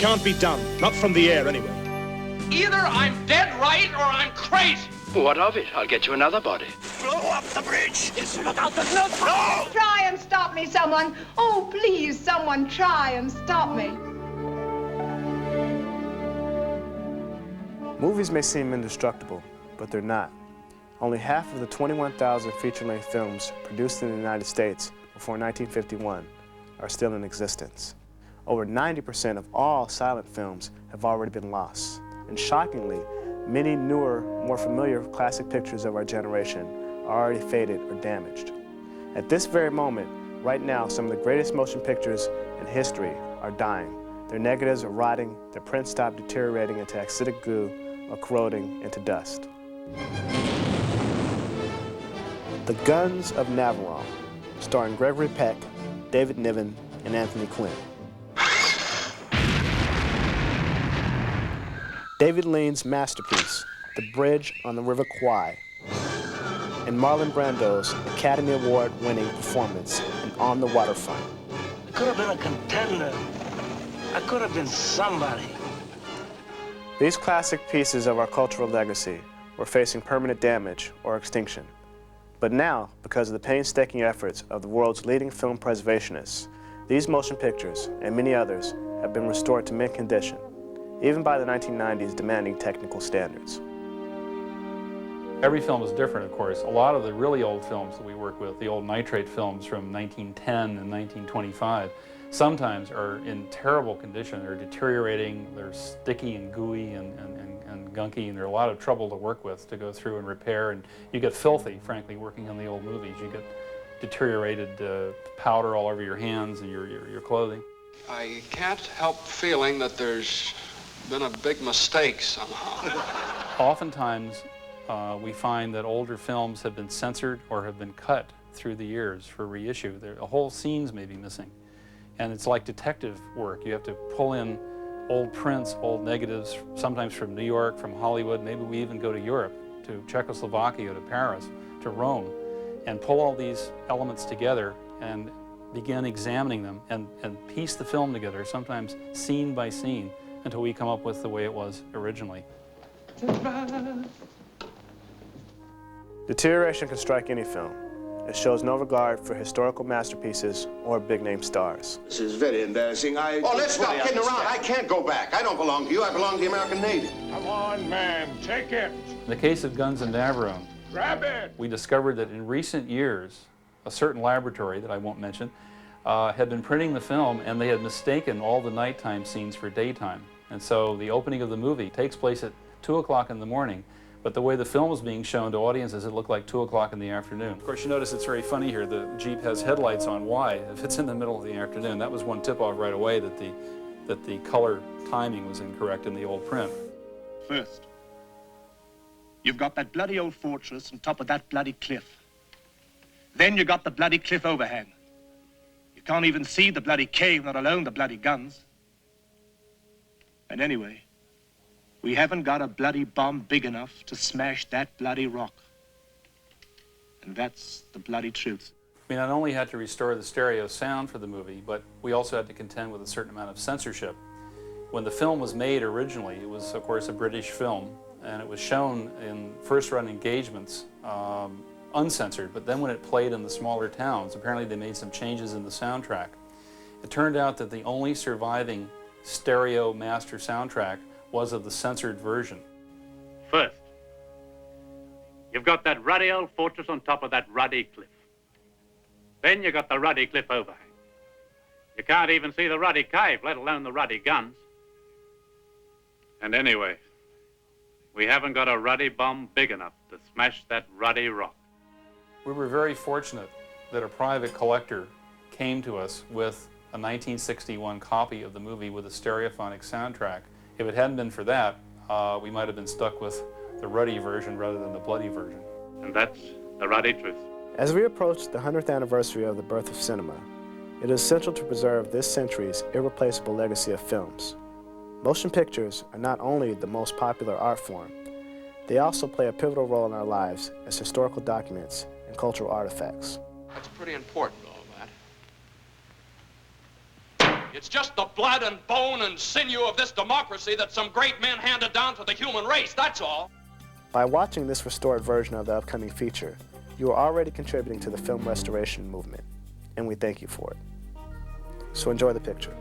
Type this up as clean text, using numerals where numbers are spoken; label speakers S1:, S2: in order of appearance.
S1: can't be done. Not from the air, anyway.
S2: Either I'm dead right or I'm crazy.
S3: What of it? I'll get you another body.
S4: Blow up the bridge! Look out, there's no flow!
S5: Try and stop me, someone. Oh, please, someone try and stop me.
S6: Movies may seem indestructible, but they're not. Only half of the 21,000 feature-length films produced in the United States before 1951 are still in existence. Over 90% of all silent films have already been lost. And shockingly, many newer, more familiar classic pictures of our generation are already faded or damaged. At this very moment, right now, some of the greatest motion pictures in history are dying. Their negatives are rotting, their prints stop deteriorating into acidic goo or corroding into dust. The Guns of Navarone, starring Gregory Peck, David Niven, and Anthony Quinn. David Lean's masterpiece, The Bridge on the River Kwai, and Marlon Brando's Academy Award-winning performance in On the Waterfront.
S4: I could have been a contender. I could have been somebody.
S6: These classic pieces of our cultural legacy were facing permanent damage or extinction. But now, because of the painstaking efforts of the world's leading film preservationists, these motion pictures, and many others, have been restored to mint condition, even by the 1990s demanding technical standards.
S7: Every film is different, of course. A lot of the really old films that we work with, the old nitrate films from 1910 and 1925, sometimes are in terrible condition. They're deteriorating, they're sticky and gooey and gunky, and they're a lot of trouble to work with, to go through and repair. And you get filthy, frankly, working on the old movies. You get deteriorated powder all over your hands and your clothing.
S8: I can't help feeling that there's been a big mistake somehow.
S7: Oftentimes, we find that older films have been censored or have been cut through the years for reissue. Whole scenes may be missing. And it's like detective work. You have to pull in old prints, old negatives, sometimes from New York, from Hollywood. Maybe we even go to Europe, to Czechoslovakia, to Paris, to Rome, and pull all these elements together and begin examining them and piece the film together, sometimes scene by scene, until we come up with the way it was originally.
S6: Deterioration can strike any film. It shows no regard for historical masterpieces or big-name stars.
S9: This is very embarrassing.
S10: Oh, let's stop kidding around. I can't go back. I don't belong to you. I belong to the American Navy.
S11: Come on, man. Take it.
S7: In the case of Guns and Navarone,
S11: grab it.
S7: We discovered that in recent years, a certain laboratory that I won't mention had been printing the film, and they had mistaken all the nighttime scenes for daytime. And so the opening of the movie takes place at 2 o'clock in the morning. But the way the film was being shown to audiences, it looked like 2 o'clock in the afternoon. Of course, you notice it's very funny here. The Jeep has headlights on. Why? If it's in the middle of the afternoon, that was one tip-off right away that the color timing was incorrect in the old print.
S12: First, you've got that bloody old fortress on top of that bloody cliff. Then you got the bloody cliff overhang. You can't even see the bloody cave, not alone the bloody guns. And anyway, we haven't got a bloody bomb big enough to smash that bloody rock. And that's the bloody truth.
S7: We not only had to restore the stereo sound for the movie, but we also had to contend with a certain amount of censorship. When the film was made originally, it was, of course, a British film, and it was shown in first-run engagements, uncensored, but then when it played in the smaller towns, apparently they made some changes in the soundtrack. It turned out that the only surviving stereo master soundtrack was of the censored version.
S13: First, you've got that ruddy old fortress on top of that ruddy cliff. Then you got the ruddy cliff overhang. You can't even see the ruddy cave, let alone the ruddy guns. And anyway, we haven't got a ruddy bomb big enough to smash that ruddy rock.
S7: We were very fortunate that a private collector came to us with a 1961 copy of the movie with a stereophonic soundtrack. If it hadn't been for that, we might have been stuck with the ruddy version rather than the bloody version.
S13: And that's the ruddy truth.
S6: As we approach the 100th anniversary of the birth of cinema, it is essential to preserve this century's irreplaceable legacy of films. Motion pictures are not only the most popular art form, they also play a pivotal role in our lives as historical documents and cultural artifacts.
S8: That's pretty important, all that.
S2: It's just the blood and bone and sinew of this democracy that some great men handed down to the human race, that's all.
S6: By watching this restored version of the upcoming feature, you are already contributing to the film restoration movement, and we thank you for it. So enjoy the picture.